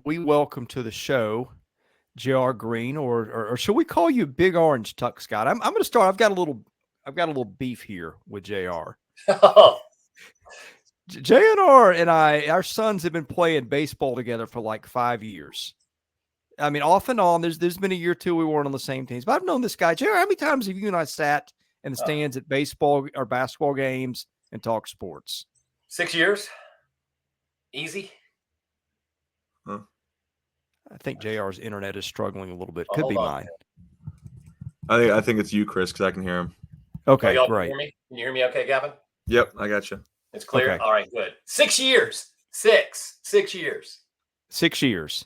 we welcome to the show J.R. Greene, or should we call you Big Orange Tux Guy? I'm going to start. I've got a little beef here with J.R. JNR and our sons have been playing baseball together for like 5 years. I mean, off and on. There's been a year or two we weren't on the same teams, but I've known this guy. JR, how many times have you and I sat in the stands at baseball or basketball games and talked sports? 6 years. Easy. Huh. I think JR's internet is struggling a little bit. Could be mine. I think it's you, Chris, because I can hear him. Okay, great. Can you hear me okay, Gavin? Yep, I got you. It's clear? Okay. All right, good. 6 years. 6 years. 6 years.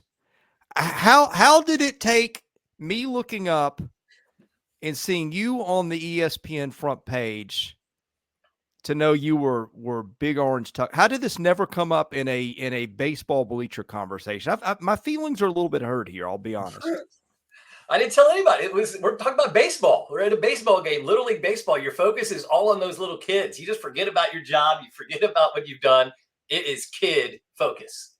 How did it take me looking up and seeing you on the ESPN front page to know you were Big Orange Tux? How did this never come up in a baseball bleacher conversation? My feelings are a little bit hurt here, I'll be honest. I didn't tell anybody. We're talking about baseball. We're at a baseball game, Little League baseball. Your focus is all on those little kids. You just forget about your job. You forget about what you've done. It is kid focus.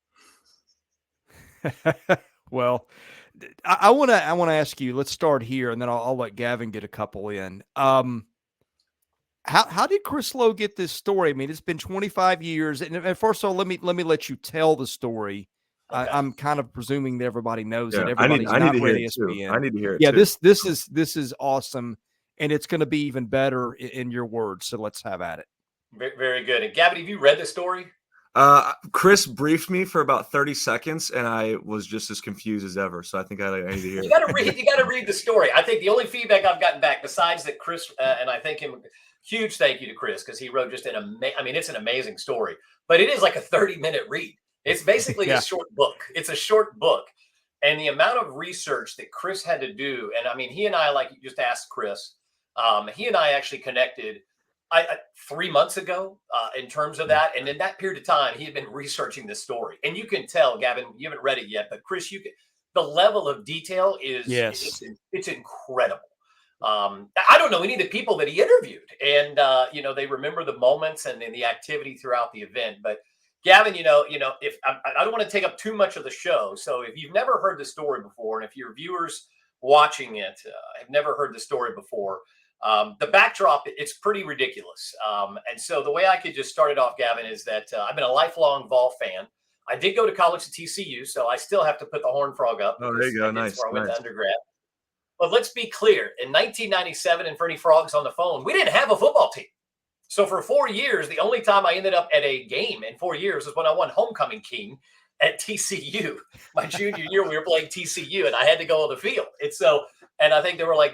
Well, I want to ask you. Let's start here, and then I'll let Gavin get a couple in. How did Chris Lowe get this story? I mean, it's been 25 years, and first of all, let me let you tell the story. Okay. I'm kind of presuming that everybody knows that everybody's not read ESPN. I need to hear it. Yeah, too. This is awesome, and it's going to be even better in your words. So let's have at it. Very good. And Gavin, have you read the story? Chris briefed me for about 30 seconds, and I was just as confused as ever. So I think I need to hear it. You got to read the story. I think the only feedback I've gotten back, besides that Chris and I thank him, huge thank you to Chris because he wrote just it's an amazing story, but it is like a 30-minute read. It's basically a short book. It's a short book, and the amount of research that Chris had to do, and I mean, he and I, like you just asked Chris, he and I actually connected 3 months ago in terms of that. And in that period of time, he had been researching this story. And you can tell, Gavin, you haven't read it yet, but Chris, the level of detail is it's incredible. I don't know any of the people that he interviewed, and they remember the moments and the activity throughout the event. But Gavin, if I don't want to take up too much of the show, so if you've never heard the story before, and if your viewers watching it have never heard the story before, the backdrop, it's pretty ridiculous. And so the way I could just start it off, Gavin, is that I've been a lifelong Vol fan. I did go to college at TCU, so I still have to put the Horned Frog up. Oh, there you go. Nice. Where I went to undergrad. But let's be clear. In 1997, and for any frogs on the phone, we didn't have a football team. So for 4 years, the only time I ended up at a game in 4 years was when I won Homecoming King at TCU. My junior year, we were playing TCU, and I had to go on the field. And I think there were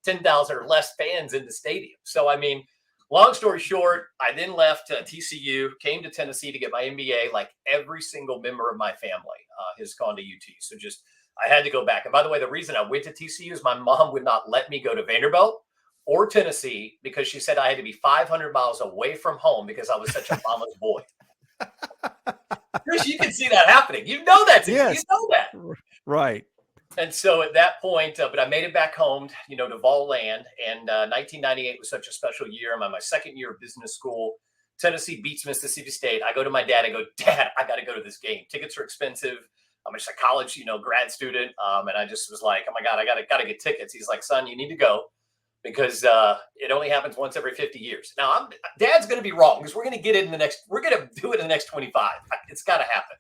10,000 or less fans in the stadium. So, I mean, long story short, I then left TCU, came to Tennessee to get my MBA. Like every single member of my family has gone to UT. So I had to go back. And by the way, the reason I went to TCU is my mom would not let me go to Vanderbilt or Tennessee because she said I had to be 500 miles away from home because I was such a mama's boy. Chris, you can see that happening. You know that. Yes. You know that. Right. And so at that point, but I made it back home, to Vol land. And 1998 was such a special year. I'm on my second year of business school. Tennessee beats Mississippi State. I go to my dad. I go, Dad, I got to go to this game. Tickets are expensive. I'm just a college, grad student. And I just was like, oh my God, I got to get tickets. He's like, son, you need to go because it only happens once every 50 years. Now, Dad's going to be wrong because we're going to do it in the next 25. It's got to happen.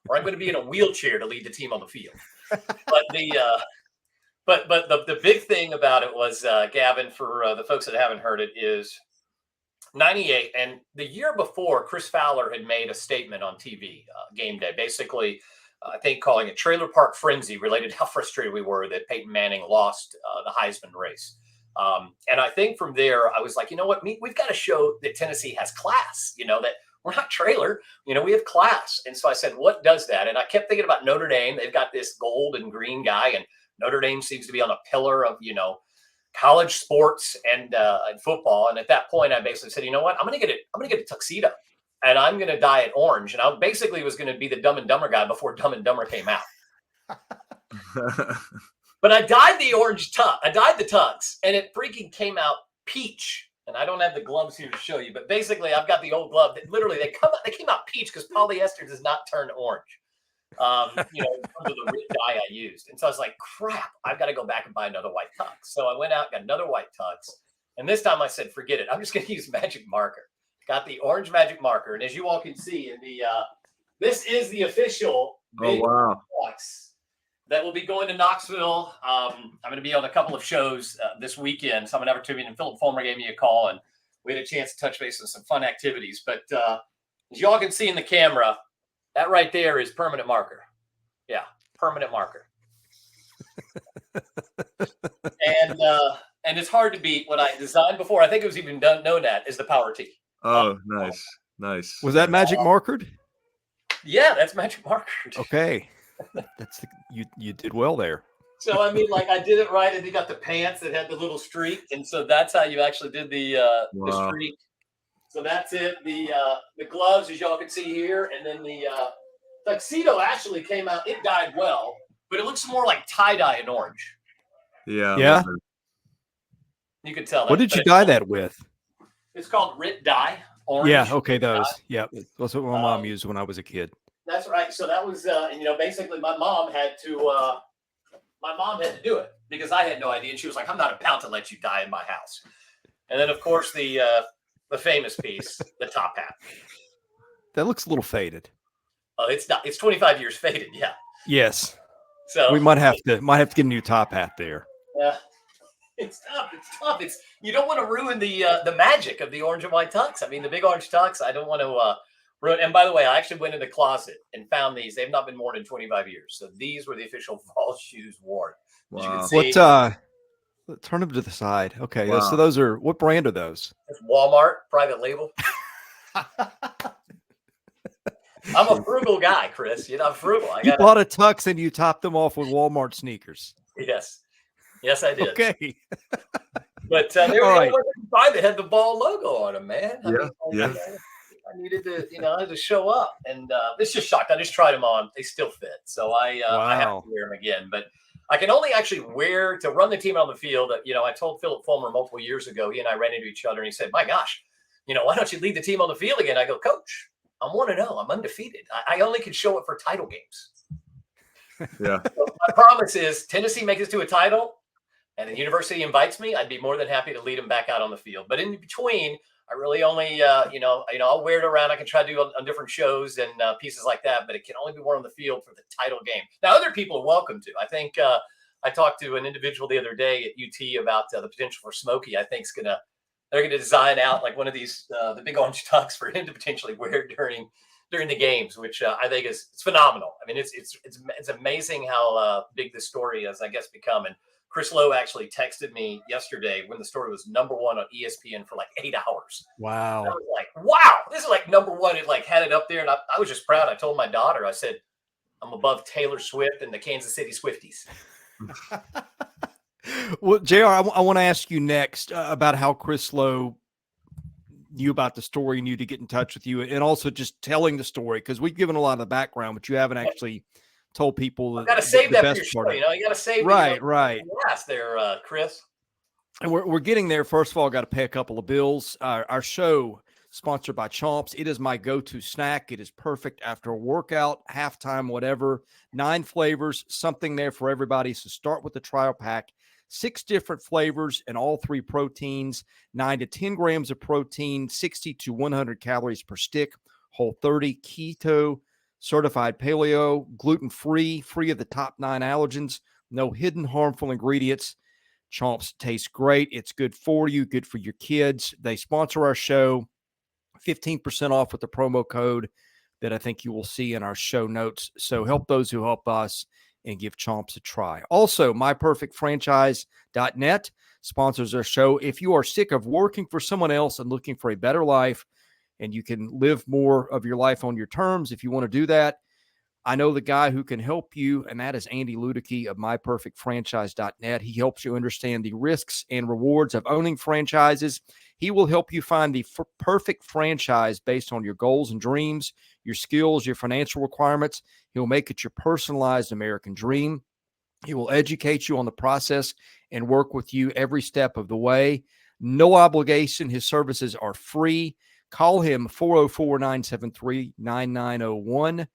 Or I'm going to be in a wheelchair to lead the team on the field. But the big thing about it was, Gavin, for the folks that haven't heard it, is 98. And the year before, Chris Fowler had made a statement on TV, GameDay, basically, I think calling it trailer park frenzy, related to how frustrated we were that Peyton Manning lost the Heisman race. And I think from there, I was like, you know what, we've got to show that Tennessee has class, that we're not trailer, we have class. And so I said, what does that? And I kept thinking about Notre Dame. They've got this gold and green guy, and Notre Dame seems to be on a pillar of, college sports and football. And at that point, I basically said, you know what, I'm going to get a tuxedo and I'm going to dye it orange. And I basically was going to be the Dumb and Dumber guy before Dumb and Dumber came out. But I dyed the orange tux. I dyed the tux, and it freaking came out peach. And I don't have the gloves here to show you, but basically I've got the old glove that literally they came out peach because polyester does not turn orange. you know, under the red dye I used. And so I was like, crap, I've got to go back and buy another white tux. So I went out, got another white tux. And this time I said, forget it. I'm just going to use magic marker. Got the orange magic marker. And as you all can see in the, this is the official big tux that will be going to Knoxville. I'm going to be on a couple of shows this weekend. Someone ever to me, and Philip Fulmer gave me a call, and we had a chance to touch base on some fun activities. But as you all can see in the camera, that right there is permanent marker. Yeah, permanent marker. And it's hard to beat what I designed before. I think it was even known as the Power T. Oh, nice. Was that magic markered? Yeah, that's magic markered. Okay, that's you did well there. So I mean, like I did it right, and you got the pants that had the little streak, and so that's how you actually did the streak. So that's it. The gloves, as y'all can see here, and then the tuxedo actually came out. It dyed well, but it looks more like tie-dye and orange. Yeah. You could tell. What did you dye that with? It's called Rit dye. Orange. Yeah. Okay. Those. Yeah. That's what my mom used when I was a kid. That's right. So that was, and, you know, basically my mom had to do it because I had no idea. And she was like, I'm not about to let you dye in my house. And then, of course, the famous piece, the top hat. That looks a little faded. Oh, it's not. It's 25 years faded. Yeah. Yes. So we might have to get a new top hat there. Yeah. It's tough. It's tough. You don't want to ruin the magic of the orange and white tux. I mean, the big orange tux. I don't want to ruin. And by the way, I actually went in the closet and found these. They've not been worn in 25 years. So these were the official fall shoes worn. Wow. You can see. What? Turn them to the side. Okay. Wow. So those are, what brand are those? It's Walmart private label. I'm a frugal guy, Chris. You know, I'm frugal. You bought a tux and you topped them off with Walmart sneakers. Yes, I did. Okay. But they were the ones that had the ball logo on them, man. I needed to, I had to show up. And it's just shocked. I just tried them on. They still fit. So I have to wear them again. But I can only actually wear to run the team on the field. I told Philip Fulmer multiple years ago, he and I ran into each other and he said, my gosh, why don't you lead the team on the field again? I go, Coach, I'm 1-0. I'm undefeated. I only can show it for title games. Yeah. So my promise is Tennessee makes it to a title and the university invites me. I'd be more than happy to lead them back out on the field. But in between, I really only, I'll wear it around. I can try to do on different shows and pieces like that, but it can only be worn on the field for the title game. Now, other people are welcome to. I think I talked to an individual the other day at UT about the potential for Smokey. I think they're going to design out like one of these, the big orange tux for him to potentially wear during the games, which I think it's phenomenal. I mean, it's amazing how big this story has, I guess, become. And Chris Lowe actually texted me yesterday when the story was #1 on ESPN for like 8 hours. Wow. And I was like, wow, this is like #1. It like had it up there. And I was just proud. I told my daughter, I said, I'm above Taylor Swift and the Kansas City Swifties. Well, JR, I want to ask you next about how Chris Lowe knew about the story, knew to get in touch with you, and also just telling the story, because we've given a lot of the background, but you haven't actually told people. Got to save that for your show. You got to save right. Last there, Chris. And we're getting there. First of all, got to pay a couple of bills. Our show sponsored by CHOMPS. It is my go-to snack. It is perfect after a workout, halftime, whatever. 9 flavors, something there for everybody. So start with the trial pack. 6 different flavors and all 3 proteins, 9 to 10 grams of protein, 60 to 100 calories per stick, Whole30, keto, certified paleo, gluten-free, free of the top 9 allergens, no hidden harmful ingredients. CHOMPS tastes great. It's good for you, good for your kids. They sponsor our show. 15% off with the promo code that I think you will see in our show notes. So help those who help us and give CHOMPS a try. Also, myperfectfranchise.net sponsors our show. If you are sick of working for someone else and looking for a better life, and you can live more of your life on your terms, if you want to do that, I know the guy who can help you, and that is Andy Ludicky of myperfectfranchise.net. He helps you understand the risks and rewards of owning franchises. He will help you find the perfect franchise based on your goals and dreams, your skills, your financial requirements. He'll make it your personalized American dream. He will educate you on the process and work with you every step of the way. No obligation. His services are free. Call him 404-973-9901.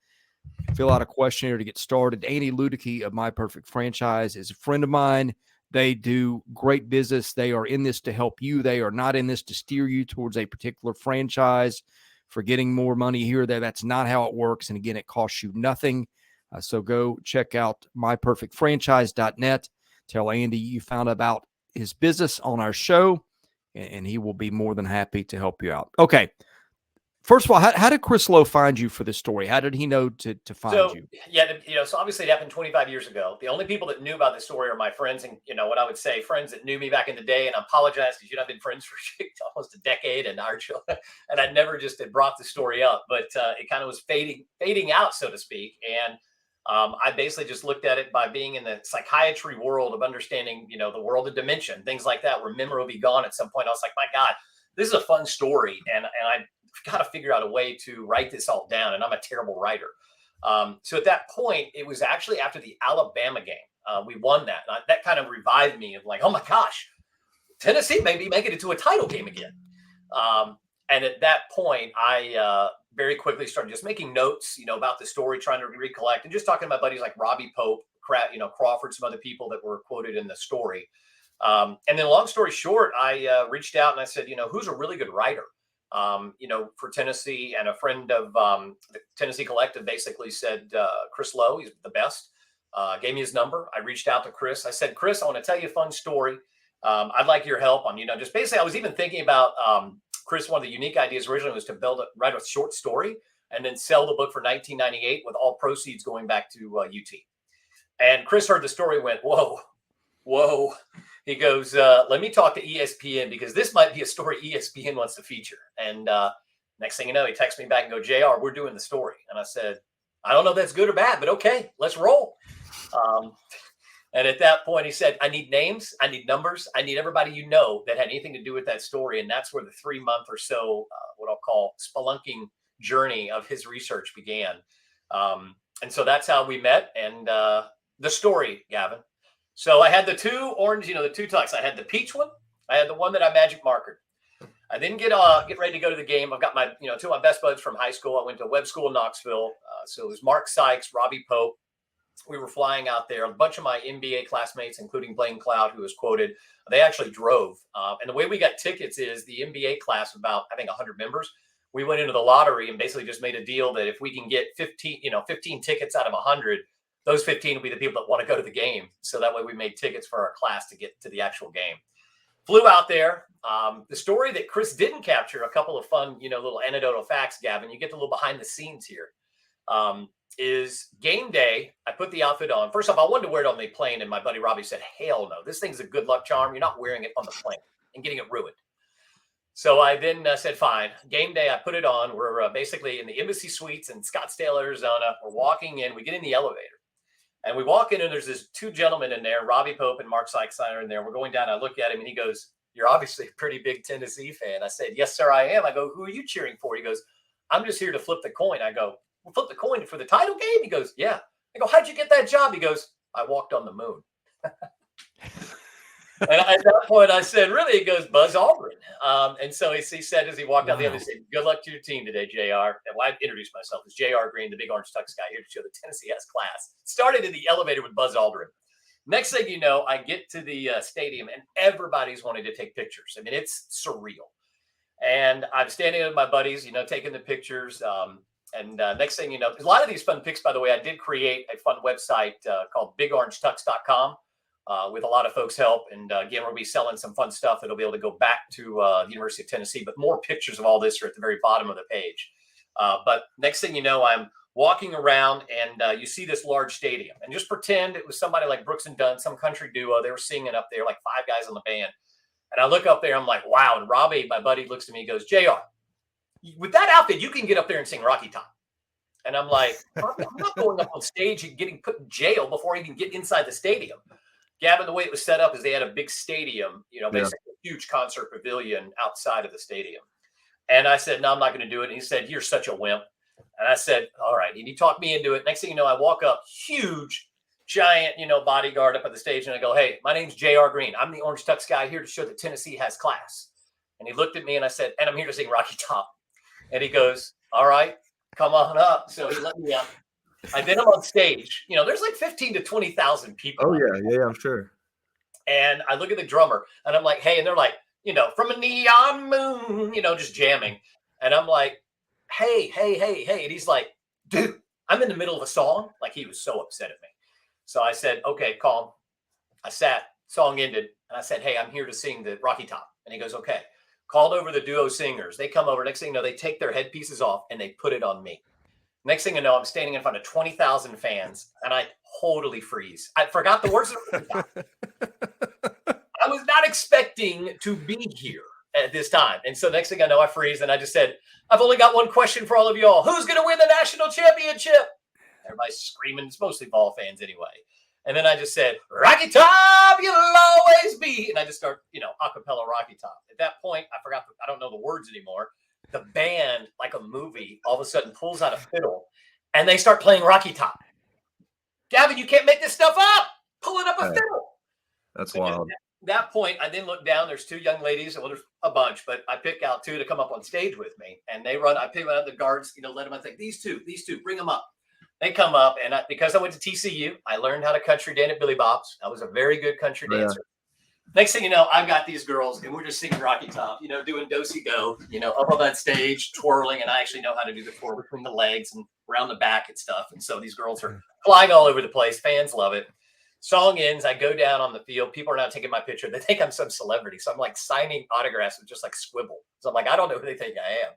fill out a questionnaire to get started. Andy Ludicky of My Perfect Franchise is a friend of mine. They do great business. They are in this to help you. They are not in this to steer you towards a particular franchise for getting more money here or there. That's not how it works. And again, it costs you nothing. So go check out myperfectfranchise.net. Tell Andy you found about his business on our show, and he will be more than happy to help you out. Okay. First of all, how did Chris Lowe find you for this story? How did he know to find you? Yeah, so obviously it happened 25 years ago. The only people that knew about this story are my friends and, what I would say, friends that knew me back in the day. And I apologize because, I've been friends for almost a decade and and I never just had brought the story up, but it kind of was fading out, so to speak. And I basically just looked at it by being in the psychiatry world of understanding, the world of dementia, things like that, where memory will be gone at some point. I was like, my God, this is a fun story. And I got to figure out a way to write this all down. And I'm a terrible writer. So at that point, it was actually after the Alabama game. We won that. And that kind of revived me of like, oh my gosh, Tennessee may be making it to a title game again. And at that point, I very quickly started just making notes, about the story, trying to recollect and just talking to my buddies like Robbie Pope, Crawford, some other people that were quoted in the story. And then long story short, I reached out and I said, who's a really good writer? For Tennessee, and a friend of the Tennessee Collective basically said, Chris Lowe, he's the best, gave me his number. I reached out to Chris. I said, Chris, I want to tell you a fun story. I'd like your help on, just basically, I was even thinking about Chris. One of the unique ideas originally was to write a short story and then sell the book for $19.98 with all proceeds going back to UT. And Chris heard the story, went, whoa. He goes, let me talk to ESPN because this might be a story ESPN wants to feature. And next thing you know, he texts me back and go, JR, we're doing the story. And I said, I don't know if that's good or bad, but okay, let's roll. And at that point, he said, I need names, I need numbers, I need everybody that had anything to do with that story. And that's where the 3-month or so, what I'll call spelunking journey of his research began. And so that's how we met. And the story, Gavin. So I had the two orange, the two tux. I had the peach one. I had the one that I magic markered. I didn't get ready to go to the game. I've got my, two of my best buds from high school. I went to web school in Knoxville. So it was Mark Sykes, Robbie Pope. We were flying out there. A bunch of my NBA classmates, including Blaine Cloud, who was quoted, they actually drove. And the way we got tickets is the NBA class, about, I think, 100 members. We went into the lottery and basically just made a deal that if we can get 15 tickets out of 100, those 15 will be the people that want to go to the game. So that way we made tickets for our class to get to the actual game. Flew out there. The story that Chris didn't capture, a couple of fun, little anecdotal facts, Gavin, you get the little behind the scenes here, is game day. I put the outfit on. First off, I wanted to wear it on the plane. And my buddy Robbie said, hell no, this thing's a good luck charm. You're not wearing it on the plane and getting it ruined. So I then said, fine. Game day, I put it on. We're basically in the Embassy Suites in Scottsdale, Arizona. We're walking in. We get in the elevator. And we walk in, and there's this two gentlemen in there, Robbie Pope and Mark Sykes are in there. We're going down. I look at him, and he goes, you're obviously a pretty big Tennessee fan. I said, yes, sir, I am. I go, who are you cheering for? He goes, I'm just here to flip the coin. I go, well, flip the coin for the title game? He goes, yeah. I go, how'd you get that job? He goes, I walked on the moon. And at that point, I said, really? He goes, Buzz Aldrin. And so he said, as he walked out the other, he said, good luck to your team today, JR. And I introduced myself as JR Greene, the big Orange Tux Guy, here to show that Tennessee has class. Started in the elevator with Buzz Aldrin. Next thing you know, I get to the stadium, and everybody's wanting to take pictures. I mean, it's surreal. And I'm standing with my buddies, taking the pictures. And next thing you know, a lot of these fun pics, by the way, I did create a fun website called bigorangетux.com. With a lot of folks' help. And again, we'll be selling some fun stuff that'll be able to go back to the University of Tennessee. But more pictures of all this are at the very bottom of the page. But next thing you know, I'm walking around and you see this large stadium. And just pretend it was somebody like Brooks and Dunn, some country duo. They were singing up there, like 5 guys on the band. And I look up there, I'm like, wow. And Robbie, my buddy, looks at me and goes, JR, with that outfit, you can get up there and sing Rocky Top. And I'm like, I'm not going up on stage and getting put in jail before I even get inside the stadium. Gavin, the way it was set up is they had a big stadium, basically a huge concert pavilion outside of the stadium. And I said, no, I'm not going to do it. And he said, you're such a wimp. And I said, all right. And he talked me into it. Next thing you know, I walk up, huge, giant, bodyguard up at the stage. And I go, hey, my name's JR Greene. I'm the Orange Tux Guy here to show that Tennessee has class. And he looked at me and I said, and I'm here to sing Rocky Top. And he goes, all right, come on up. So he let me up. then I'm on stage. There's like 15 to 20,000 people. Oh yeah, I'm sure. And I look at the drummer and I'm like, hey, and they're like, from a neon moon, just jamming. And I'm like, hey. And he's like, dude, I'm in the middle of a song. Like, he was so upset at me. So I said, okay, calm. I sat, song ended. And I said, hey, I'm here to sing the Rocky Top. And he goes, okay. Called over the duo singers. They come over. Next thing you know, they take their headpieces off and they put it on me. Next thing you know, I'm standing in front of 20,000 fans and I totally freeze. I forgot the words. I was not expecting to be here at this time. And so next thing I know, I freeze and I just said, I've only got one question for all of y'all. Who's going to win the national championship? Everybody's screaming. It's mostly ball fans anyway. And then I just said, Rocky Top, you'll always be. And I just start, a cappella Rocky Top. At that point, I don't know the words anymore. The band, like a movie, all of a sudden pulls out a fiddle and they start playing Rocky Top. Gavin, you can't make this stuff up. Pulling up a fiddle. That's wild. At that point, I then look down. There's two young ladies. Well, there's a bunch, but I pick out two to come up on stage with me. And they run. I pick out the guards, let them. I think these two, bring them up. They come up, and because I went to TCU, I learned how to country dance at Billy Bob's. I was a very good country dancer. Next thing you know, I've got these girls, and we're just singing Rocky Top, doing do-si-do, up on that stage, twirling, and I actually know how to do the twirl between the legs and around the back and stuff. And so these girls are flying all over the place. Fans love it. Song ends. I go down on the field. People are not taking my picture. They think I'm some celebrity. So I'm like signing autographs with just like scribble. So I'm like, I don't know who they think I am.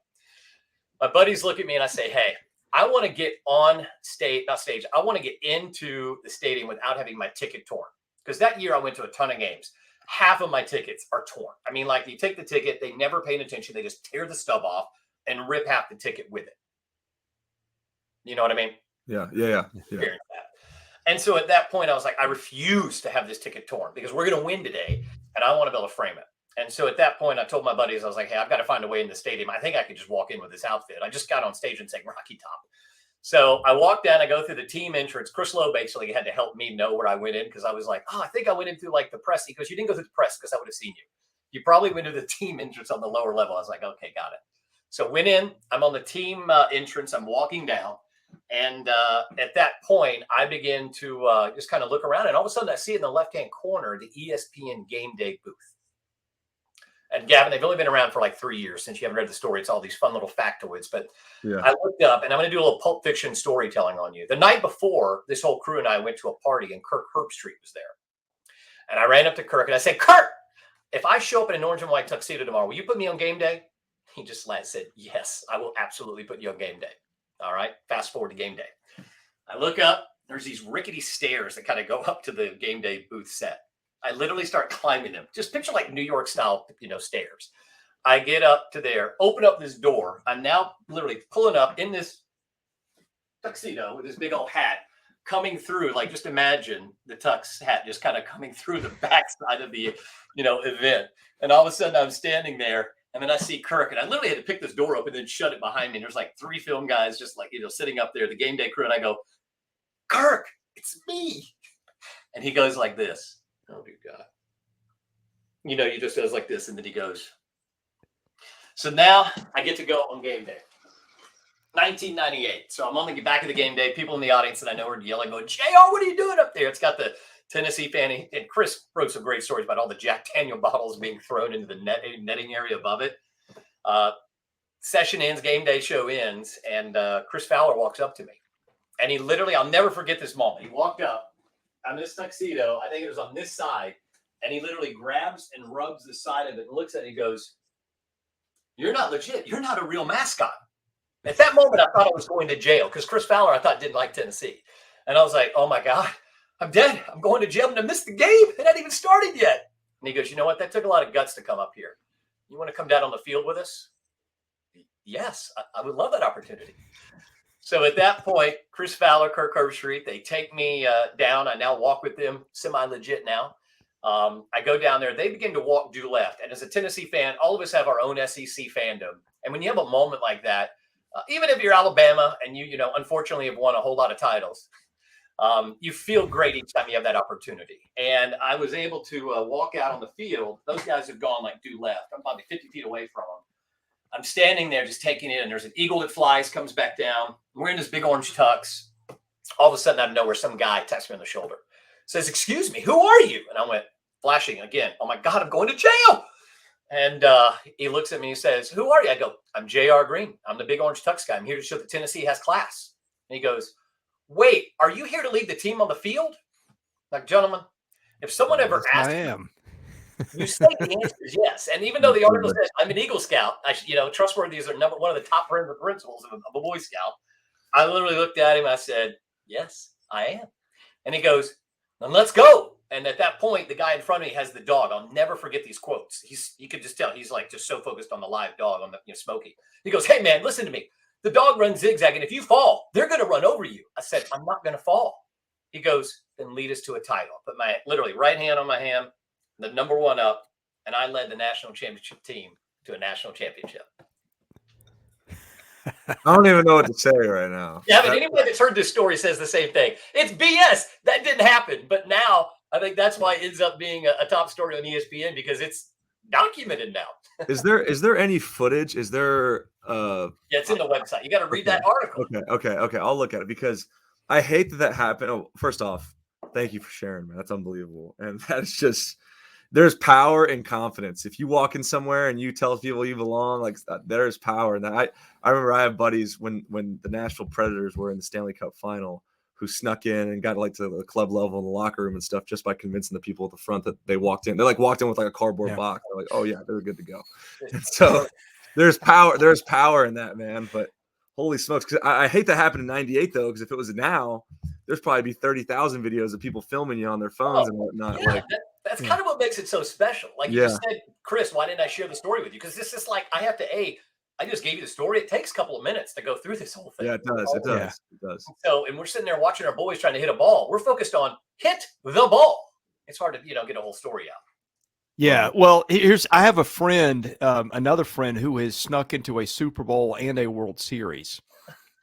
My buddies look at me and I say, hey, I want to get on stage, not stage. I want to get into the stadium without having my ticket torn. Because that year I went to a ton of games. Half of my tickets are torn. I mean, like you take the ticket, they never pay attention. They just tear the stub off and rip half the ticket with it. You know what I mean? Yeah. And so at that point, I was like, I refuse to have this ticket torn because we're going to win today, and I want to be able to frame it. And so at that point, I told my buddies, I was like, hey, I've got to find a way in the stadium. I think I could just walk in with this outfit. I just got on stage and sang Rocky Top. So I walked down, I go through the team entrance. Chris Lowe basically had to help me know where I went in because I was like, I think I went in through like the press. Because you didn't go through the press because I would have seen you. You probably went to the team entrance on the lower level. I was like, okay, got it. So went in, I'm on the team entrance. I'm walking down. And at that point, I begin to just kind of look around. And all of a sudden, I see in the left-hand corner, the ESPN GameDay booth. And Gavin, they've only been around for like 3 years. Since you haven't read the story, it's all these fun little factoids. But I looked up, and I'm going to do a little Pulp Fiction storytelling on you. The night before, this whole crew and I went to a party, and Kirk Herbstreit was there. And I ran up to Kirk, and I said, Kirk, if I show up in an orange and white tuxedo tomorrow, will you put me on GameDay? He just said, yes, I will absolutely put you on GameDay. All right, fast forward to game day. I look up, there's these rickety stairs that kind of go up to the GameDay booth set. I literally start climbing them. Just picture like New York style, stairs. I get up to there, open up this door. I'm now literally pulling up in this tuxedo with this big old hat coming through. Like, just imagine the tux hat just kind of coming through the backside of the, event. And all of a sudden I'm standing there. And then I see Kirk, and I literally had to pick this door open and then shut it behind me. And there's like 3 film guys just like, sitting up there, the GameDay crew. And I go, Kirk, it's me. And he goes like this. Oh, dear God. He just goes like this. And then he goes. So now I get to go on GameDay. 1998. So I'm on the back of the GameDay. People in the audience that I know are yelling, going, JR, what are you doing up there? It's got the Tennessee fan, and Chris wrote some great stories about all the Jack Daniel bottles being thrown into the netting area above it. Session ends, GameDay show ends, and Chris Fowler walks up to me. And he literally, I'll never forget this moment. He walked up on this tuxedo, I think it was on this side, and he literally grabs and rubs the side of it and looks at it and he goes, you're not legit. You're not a real mascot. At that moment, I thought I was going to jail because Chris Fowler, I thought, didn't like Tennessee. And I was like, oh, my God. I'm dead. I'm going to jail. I'm going to miss the game. It hadn't even started yet. And he goes, you know what? That took a lot of guts to come up here. You want to come down on the field with us? Yes, I would love that opportunity. So at that point, Chris Fowler, Kirk Herbstreit, they take me down. I now walk with them, semi-legit now. I go down there. They begin to walk due left. And as a Tennessee fan, all of us have our own SEC fandom. And when you have a moment like that, even if you're Alabama and you unfortunately have won a whole lot of titles, you feel great each time you have that opportunity. And I was able to walk out on the field. Those guys have gone like due left. I'm probably 50 feet away from them. I'm standing there just taking it, and there's an eagle that flies, comes back down. We're in this big orange tux. all of a sudden out of nowhere, some guy texts me on the shoulder, says, "Excuse me, who are you?" And I went flashing again. "Oh my God, I'm going to jail." And he looks at me and he says, "Who are you?" I go, "I'm J.R. Greene. I'm the big Orange Tux Guy. I'm here to show that Tennessee has class." And he goes, "Wait, are you here to lead the team on the field?" Like, gentlemen, if someone ever Yes, asks I you, am. you say the answer is yes. And even though the article says I'm an Eagle Scout, trustworthy is one of the top principles of a Boy Scout. I literally looked at him. I said, "Yes, I am." And he goes, "Then let's go." And at that point, the guy in front of me has the dog. I'll never forget these quotes. You could just tell he's like just so focused on the live dog, on the Smokey. He goes, "Hey man, listen to me. The dog runs zigzag, and if you fall, they're going to run over you." I said, "I'm not going to fall." He goes, "Then lead us to a title." I put my literally right hand on my ham, the number one up, and I led the national championship team to a national championship. I don't even know what to say right now. Yeah, but anybody that's heard this story says the same thing. It's BS. That didn't happen. But now I think that's why it ends up being a top story on ESPN, because it's documented now. Is there any footage? Is there Yeah, it's in the website. You got to read that article. Okay. I'll look at it, because I hate that happened. Oh, first off, thank you for sharing, man. That's unbelievable. And that's just, there's power in confidence. If you walk in somewhere and you tell people you belong, like, there's power in that. I remember I have buddies when the Nashville Predators were in the Stanley Cup final, who snuck in and got like to the club level in the locker room and stuff, just by convincing the people at the front that they walked in. They like walked in with like a cardboard box. They're like, "Oh yeah, they're good to go." And so there's power in that, man. But holy smokes, because I hate that happened in '98 though, because if it was now, there's probably be 30,000 videos of people filming you on their phones and whatnot. Yeah, that's kind of what makes it so special. Like you just said, "Chris, why didn't I share the story with you?" Because this is like, I just gave you the story. It takes a couple of minutes to go through this whole thing. Yeah, it does. So, and we're sitting there watching our boys trying to hit a ball. We're focused on hit the ball. It's hard to, get a whole story out. Yeah. Well, I have a friend, another friend who has snuck into a Super Bowl and a World Series.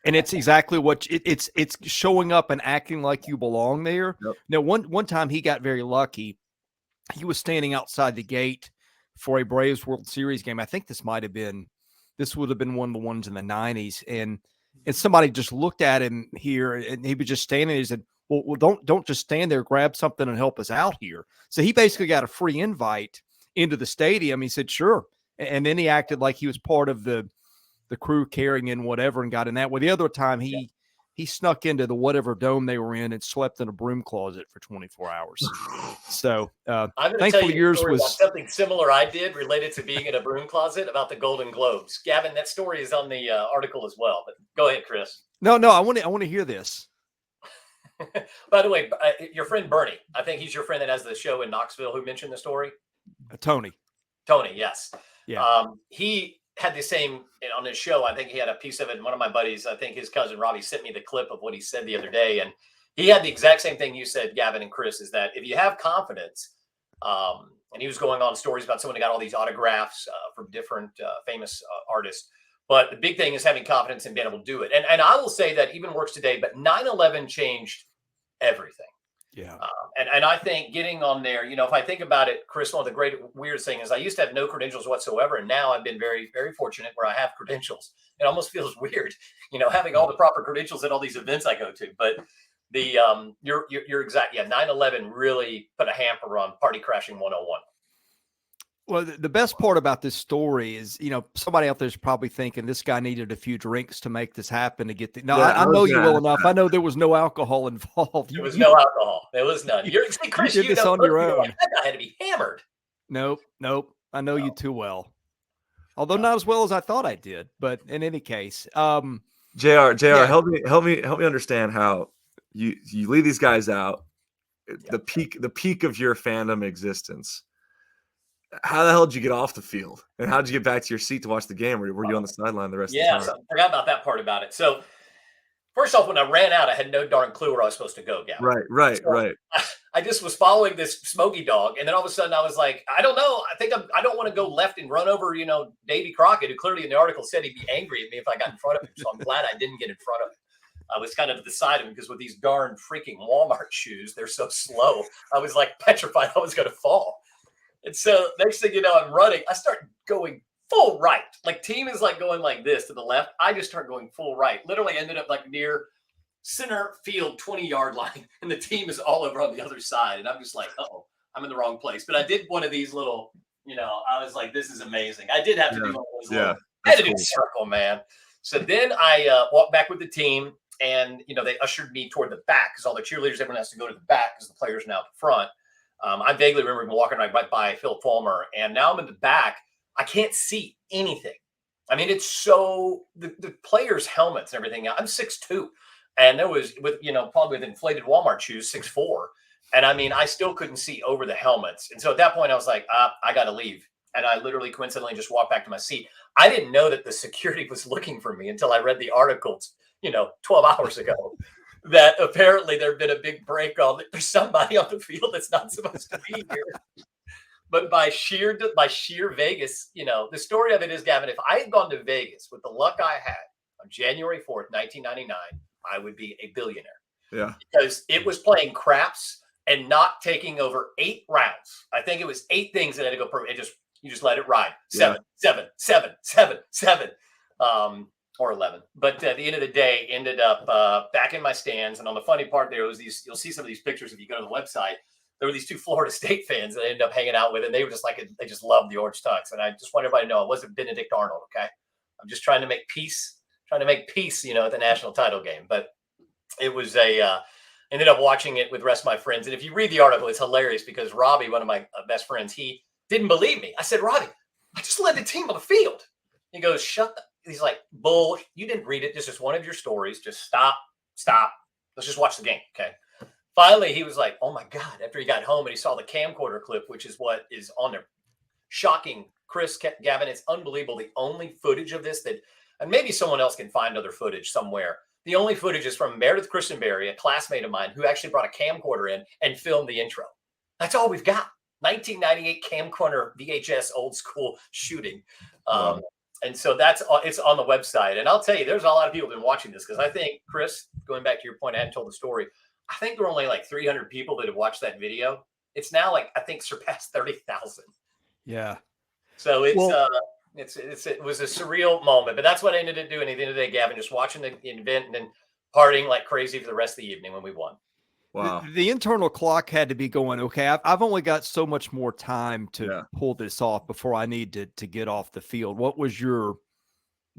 And it's exactly what it's showing up and acting like you belong there. Yep. Now, one time he got very lucky. He was standing outside the gate for a Braves World Series game. I think this would have been one of the ones in the 90s. And somebody just looked at him here, and he was just standing there. He said, well, don't just stand there, grab something and help us out here. So he basically got a free invite into the stadium. He said, sure. And then he acted like he was part of the crew carrying in whatever and got in that. Well, the other time he snuck into the whatever dome they were in and slept in a broom closet for 24 hours. So thankfully yours was something similar I did related to being in a broom closet about the Golden Globes. Gavin, that story is on the article as well, but go ahead, Chris. No, I want to hear this. By the way, your friend Bernie, I think he's your friend that has the show in Knoxville, who mentioned the story. Tony, yes. Yeah. He had the same on his show. I think he had a piece of it. And one of my buddies, I think his cousin Robbie, sent me the clip of what he said the other day. And he had the exact same thing you said, Gavin and Chris, is that if you have confidence, and he was going on stories about someone who got all these autographs from different famous artists. But the big thing is having confidence and being able to do it. And I will say that even works today, but 9/11 changed everything. Yeah. And I think getting on there, if I think about it, Chris, one of the great weird things is I used to have no credentials whatsoever. And now I've been very, very fortunate where I have credentials. It almost feels weird, having all the proper credentials at all these events I go to. But the you're exact. Yeah. 9/11 really put a hamper on party crashing 101. Well, the best part about this story is, somebody out there is probably thinking this guy needed a few drinks to make this happen to get the. No, I know you well enough. I know there was no alcohol involved. There was no alcohol. There was none. Chris, you did this on your own. That guy had to be hammered. Nope. I know you too well. Although not as well as I thought I did, but in any case, JR, help me understand how you leave these guys out. The peak of your fandom existence. How the hell did you get off the field? And how did you get back to your seat to watch the game? Or were you on the sideline the rest of the time? So I forgot about that part about it. So first off, when I ran out, I had no darn clue where I was supposed to go, Gavin. Right. I just was following this Smokey dog. And then all of a sudden I was like, I don't know. I don't want to go left and run over, Davy Crockett, who clearly in the article said he'd be angry at me if I got in front of him. So I'm glad I didn't get in front of him. I was kind of to the side of him because with these darn freaking Walmart shoes, they're so slow. I was like petrified I was going to fall. And so next thing you know, I'm running. I start going full right. Like team is like going like this to the left. I just start going full right. Literally ended up like near center field 20-yard line, and the team is all over on the other side. And I'm just like, uh-oh, I'm in the wrong place. But I did one of these little, I was like, this is amazing. I did have to do one of those little edited circle, man. So then I walked back with the team, and, they ushered me toward the back because all the cheerleaders, everyone has to go to the back because the players are now at the front. I vaguely remember walking right by Phil Fulmer, and now I'm in the back. I can't see anything. I mean, it's so the players' helmets and everything. I'm 6'2", and there was probably with inflated Walmart shoes, 6'4", and I mean, I still couldn't see over the helmets. And so at that point, I was like, I got to leave, and I literally coincidentally just walked back to my seat. I didn't know that the security was looking for me until I read the articles, 12 hours ago. That apparently there'd been a big break on that. There's somebody on the field that's not supposed to be here. But by sheer Vegas, the story of it is, Gavin, if I had gone to Vegas with the luck I had on January 4th, 1999, I would be a billionaire. Yeah. Because it was playing craps and not taking over 8 rounds. I think it was 8 things that had to go per. You just let it ride. 7, 7, 7, 7, 7. Or 11. But at the end of the day, ended up back in my stands. And on the funny part, there was these, you'll see some of these pictures if you go to the website. There were these 2 Florida State fans that I ended up hanging out with, and they were just like, they just loved the Orange Tux. And I just want everybody to know I wasn't Benedict Arnold, okay? I'm just trying to make peace, at the national title game. But it was ended up watching it with the rest of my friends. And if you read the article, it's hilarious because Robbie, one of my best friends, he didn't believe me. I said, Robbie, I just led the team on the field. He goes, he's like, bull, you didn't read it. This is one of your stories. Just stop. Let's just watch the game. Okay. Finally, he was like, oh my God, after he got home and he saw the camcorder clip, which is what is on there. Shocking. Chris, Gavin, it's unbelievable. The only footage of this and maybe someone else can find other footage somewhere. The only footage is from Meredith Christenberry, a classmate of mine, who actually brought a camcorder in and filmed the intro. That's all we've got. 1998 camcorder VHS old school shooting. Wow. And so it's on the website. And I'll tell you, there's a lot of people who've been watching this because I think, Chris, going back to your point, I hadn't told the story. I think there were only like 300 people that have watched that video. It's now I think surpassed 30,000. Yeah. So it was a surreal moment, but that's what I ended up doing at the end of the day, Gavin, just watching the event and then partying like crazy for the rest of the evening when we won. Wow. The internal clock had to be going, okay, I've only got so much more time to pull this off before I need to get off the field. What was your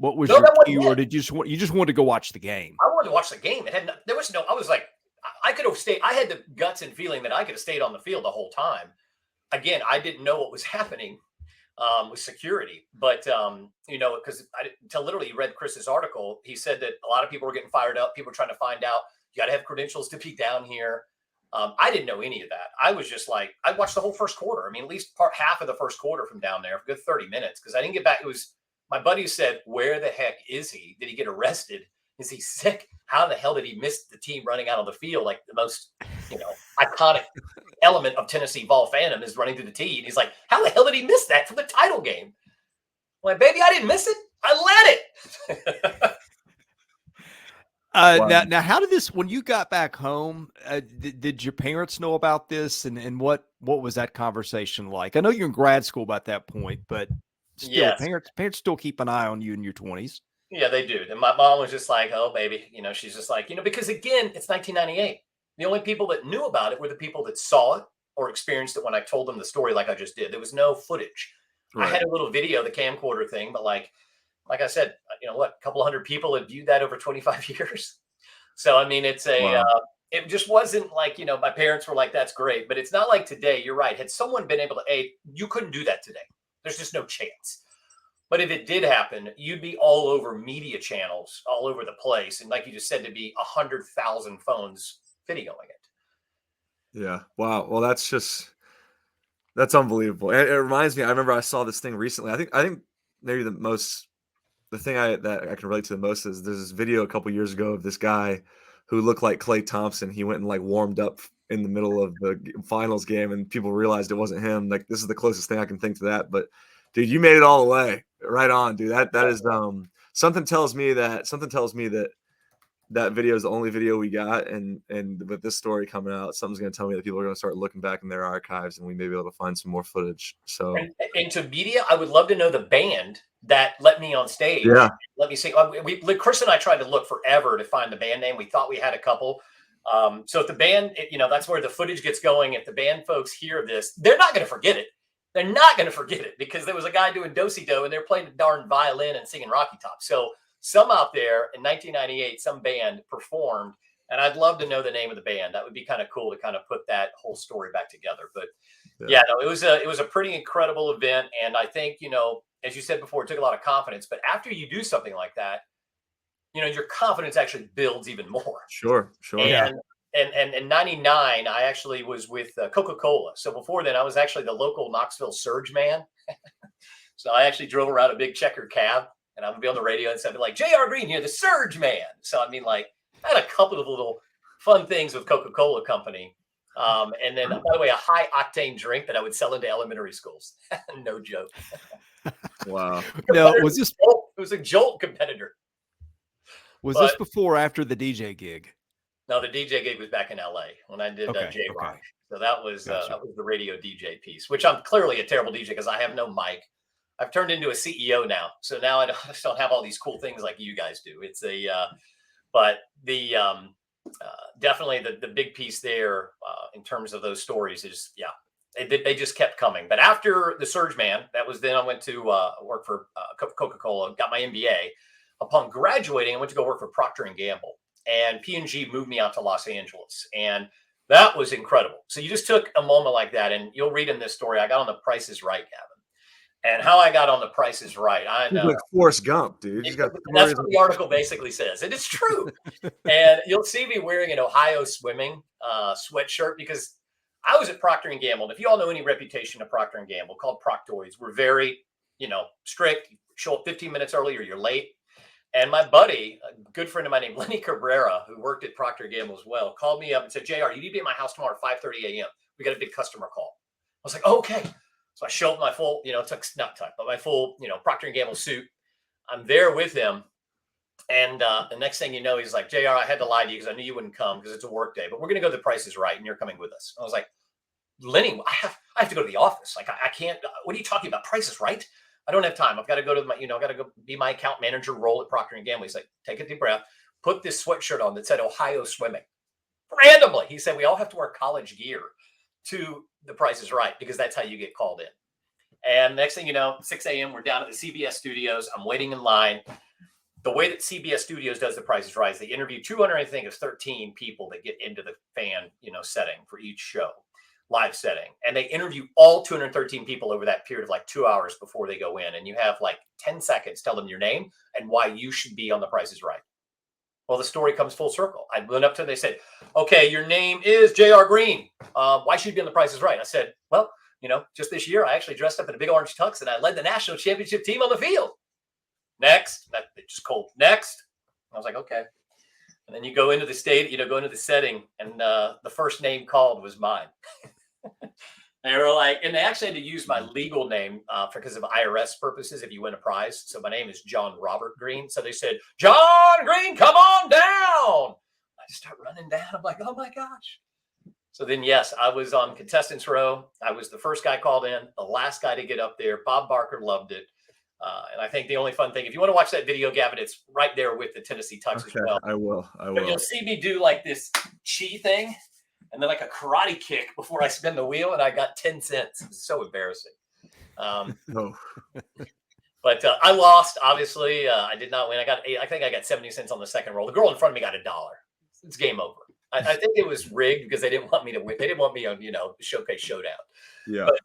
key, or did you just want to go watch the game? I wanted to watch the game. I was like, I could have stayed. I had the guts and feeling that I could have stayed on the field the whole time. Again, I didn't know what was happening with security, but because until literally you read Chris's article, he said that a lot of people were getting fired up. People were trying to find out, you got to have credentials to be down here. I didn't know any of that. I was just like, I watched the whole first quarter. I mean, at least half of the first quarter from down there for a good 30 minutes because I didn't get back. It was my buddy said, where the heck is he? Did he get arrested? Is he sick? How the hell did he miss the team running out on the field? Like the most, iconic element of Tennessee Vol fandom is running through the tee. And he's like, how the hell did he miss that from the title game? I'm like, baby, I didn't miss it. I let it. Wow. Now, how did this, when you got back home, did your parents know about this? And what was that conversation like? I know you're in grad school by that point, but still, yes. Parents still keep an eye on you in your 20s. Yeah, they do. And my mom was just like, oh, baby, she's just like, because again, it's 1998. The only people that knew about it were the people that saw it or experienced it when I told them the story like I just did. There was no footage. Right. I had a little video, the camcorder thing, but like I said, a couple hundred people have viewed that over 25 years. So, I mean, it's it just wasn't like, my parents were like, that's great. But it's not like today. You're right. Had someone been able to, you couldn't do that today. There's just no chance. But if it did happen, you'd be all over media channels, all over the place. And like you just said, to be 100,000 phones videoing it. Yeah. Wow. Well, that's unbelievable. And it reminds me, I remember I saw this thing recently. I think maybe the thing that I can relate to the most is there's this video a couple years ago of this guy who looked like Klay Thompson. He went and warmed up in the middle of the finals game and people realized it wasn't him. Like, this is the closest thing I can think to that. But dude, you made it all the way. Right on, dude. That is something tells me that that video is the only video we got, and with this story coming out, something's going to tell me that people are going to start looking back in their archives, and we may be able to find some more footage. So, and to media, I would love to know the band that let me on stage. Yeah. Let me see. Chris and I tried to look forever to find the band name. We thought we had a couple. So if the band, that's where the footage gets going. If the band folks hear this, they're not going to forget it. They're not going to forget it, because there was a guy doing do-si-do and they're playing the darn violin and singing Rocky Top. So some out there in 1998, some band performed, and I'd love to know the name of the band. That would be kind of cool to kind of put that whole story back together. But it was a pretty incredible event. And I think, as you said before, it took a lot of confidence, but after you do something like that, your confidence actually builds even more. Sure. And in 99, I actually was with Coca-Cola. So before then, I was actually the local Knoxville Surge man. So I actually drove around a big checkered cab, and I would be on the radio and say, like, J.R. Greene, you're the Surge man. So, I had a couple of little fun things with Coca-Cola Company. And then, by the way, a high octane drink that I would sell into elementary schools. No joke. Wow. Now, It was a Jolt competitor. Was this before or after the DJ gig? No, the DJ gig was back in LA when I did J-Rock. So that was the radio DJ piece, which I'm clearly a terrible DJ because I have no mic. I've turned into a CEO now. So now I just don't have all these cool things like you guys do. It's definitely the big piece there in terms of those stories is, they just kept coming. But after the Surge Man, that was then I went to work for Coca-Cola, got my MBA. Upon graduating, I went to go work for Procter & Gamble, and P&G moved me out to Los Angeles. And that was incredible. So you just took a moment like that, and you'll read in this story, I got on The Price is Right, Gavin. And how I got on The Price is Right, I know. Like Forrest Gump, dude. That's what the article basically says. And it's true. And you'll see me wearing an Ohio swimming sweatshirt because I was at Procter & Gamble. And if you all know any reputation of Procter & Gamble, called Proctoids, we're very, strict. Show up 15 minutes early or you're late. And my buddy, a good friend of mine named Lenny Cabrera, who worked at Procter & Gamble as well, called me up and said, JR, you need to be at my house tomorrow at 5:30 a.m. We got a big customer call. I was like, okay. So I show up in my full, my full, Procter & Gamble suit. I'm there with him. And the next thing you know, he's like, JR, I had to lie to you because I knew you wouldn't come because it's a work day, but we're going to go to The Price is Right and you're coming with us. I was like, Lenny, I have to go to the office. Like, I can't, what are you talking about? Price is Right? I don't have time. I've got to go to my, got to go be my account manager role at Procter & Gamble. He's like, take a deep breath, put this sweatshirt on that said Ohio Swimming. Randomly, he said, we all have to wear college gear to The Price is Right because that's how you get called in. And next thing you know, 6 a.m., we're down at the CBS studios. I'm waiting in line. The way that CBS Studios does The Price is Right is they interview 213 people that get into the fan, setting for each show. Live setting, and they interview all 213 people over that period of like 2 hours before they go in, and you have like 10 seconds, tell them your name and why you should be on The Price is Right. Well, the story comes full circle. I went up to them, they said, okay, your name is J.R. Greene. Why should you be on The Price is Right? I said, well, just this year, I actually dressed up in a big orange tux and I led the national championship team on the field. Next, just cold. Next. I was like, okay. And then you go into the go into the setting, and the first name called was mine. They were like, and they actually had to use my legal name because of IRS purposes if you win a prize. So my name is John Robert Greene. So they said, John Greene, come on down. I just start running down. I'm like, oh my gosh. So then, yes, I was on contestants row. I was the first guy called in, the last guy to get up there. Bob Barker loved it. And I think the only fun thing, if you want to watch that video, Gavin, it's right there with the Tennessee Tux as well. I will. But you'll see me do like this chi thing and then like a karate kick before I spin the wheel, and I got 10 cents. It's so embarrassing. But I lost, obviously. I did not win. I think I got 70 cents on the second roll. The girl in front of me got $1. It's game over. I think it was rigged because they didn't want me to win. They didn't want me on, Showcase Showdown. Yeah. But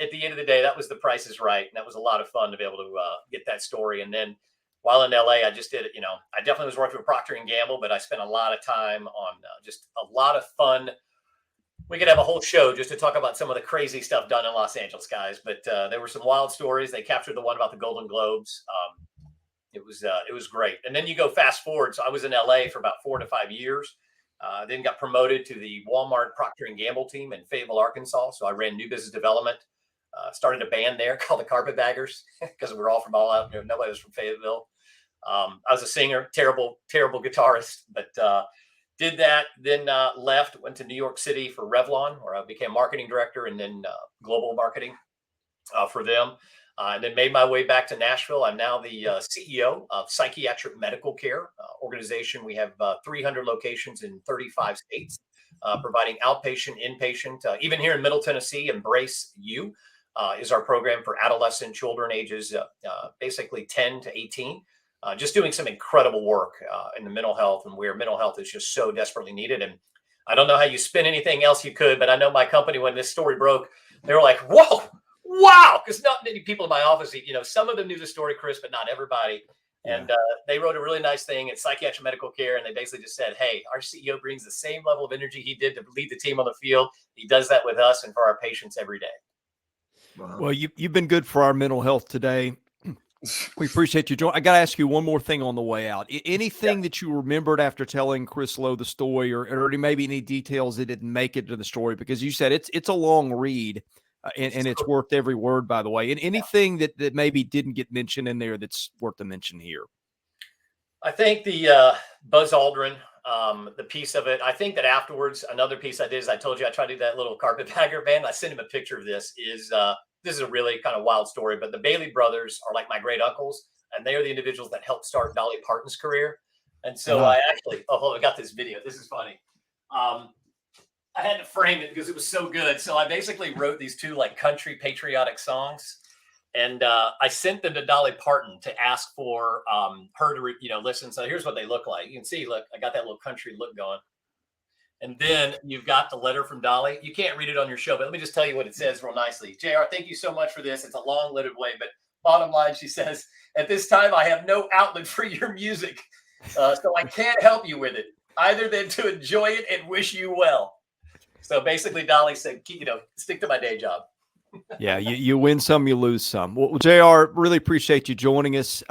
at the end of the day, that was The Price is Right. And that was a lot of fun to be able to get that story. And then while in LA, I just did it. I definitely was working with Procter & Gamble, but I spent a lot of time on just a lot of fun. We could have a whole show just to talk about some of the crazy stuff done in Los Angeles, guys. But there were some wild stories. They captured the one about the Golden Globes. It was great. And then you go fast forward. So I was in LA for about 4 to 5 years. Then got promoted to the Walmart Procter & Gamble team in Fayetteville, Arkansas. So I ran new business development, started a band there called the Carpetbaggers because we were all from all out. Nobody was from Fayetteville. I was a singer, terrible guitarist, but did that, then left, went to New York City for Revlon, where I became marketing director and then global marketing for them. And then made my way back to Nashville. I'm now the CEO of Psychiatric Medical Care organization. We have 300 locations in 35 states, providing outpatient, inpatient. Even here in Middle Tennessee, Embrace You is our program for adolescent children ages basically 10 to 18. Just doing some incredible work in the mental health, and where mental health is just so desperately needed. And I don't know how you spin anything else you could, but I know my company, when this story broke, they were like, whoa, wow, because not many people in my office, some of them knew the story, Chris, but not everybody. And they wrote a really nice thing at Psychiatric Medical Care, and they basically just said, hey, our CEO brings the same level of energy he did to lead the team on the field. He does that with us and for our patients every day. Wow. Well, you've been good for our mental health today. We appreciate you joining. I got to ask you one more thing on the way out. Anything that you remembered after telling Chris Lowe the story, or maybe any details that didn't make it to the story? Because you said it's a long read, and it's worth every word, by the way. And anything that maybe didn't get mentioned in there that's worth to mention here? I think the Buzz Aldrin, the piece of it. I think that afterwards, another piece I did is I told you I tried to do that little carpetbagger band. I sent him a picture of this. This is a really kind of wild story, but the Bailey brothers are like my great uncles, and they are the individuals that helped start Dolly Parton's career. And so I actually, I got this video. This is funny. I had to frame it because it was so good. So I basically wrote these two like country patriotic songs, and I sent them to Dolly Parton to ask for her to listen. So here's what they look like. You can see, look, I got that little country look going. And then you've got the letter from Dolly. You can't read it on your show, but let me just tell you what it says real nicely. JR, thank you so much for this. It's a long-lived way, but bottom line, she says, at this time, I have no outlet for your music, so I can't help you with it, other than to enjoy it and wish you well. So basically, Dolly said, stick to my day job. Yeah, you win some, you lose some. Well, JR, really appreciate you joining us.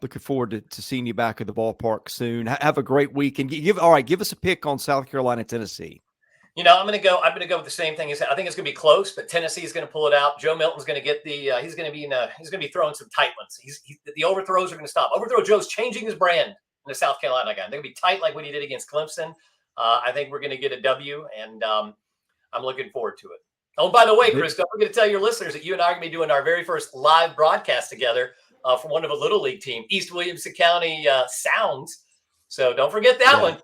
Looking forward to seeing you back at the ballpark soon. Have a great week, and give us a pick on South Carolina, Tennessee. I'm going to go with the same thing. I think it's going to be close, but Tennessee is going to pull it out. Joe Milton's going to get he's going to be throwing some tight ones. The overthrows are going to stop. Overthrow Joe's changing his brand in the South Carolina guy. They're going to be tight like what he did against Clemson. I think we're going to get a W, and I'm looking forward to it. Oh, by the way, Chris, don't forget to tell your listeners that you and I are going to be doing our very first live broadcast together from one of a little league team, East Williamson County Sounds. So don't forget that one.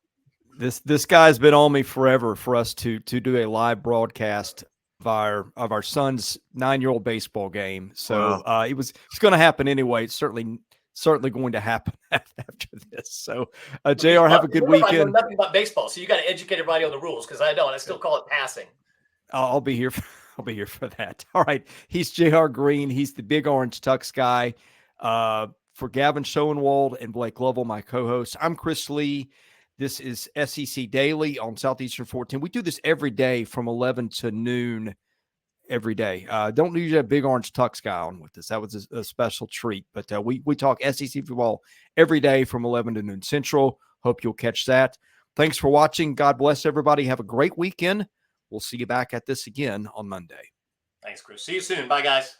This guy's been on me forever for us to do a live broadcast of our son's 9-year-old baseball game. So it's going to happen anyway. It's certainly going to happen after this. So JR, have a good weekend. I know nothing about baseball, so you got to educate everybody on the rules, because I don't. I still call it passing. I'll be here for that. All right. He's JR Greene. He's the Big Orange Tux Guy. For Gavin Schoenwald and Blake Lovell, my co-hosts, I'm Chris Lee. This is SEC Daily on Southeastern 14. We do this every day from 11 to noon every day. Don't usually have Big Orange Tux Guy on with us. That was a special treat. But we talk SEC football every day from 11 to noon Central. Hope you'll catch that. Thanks for watching. God bless everybody. Have a great weekend. We'll see you back at this again on Monday. Thanks, Chris. See you soon. Bye, guys.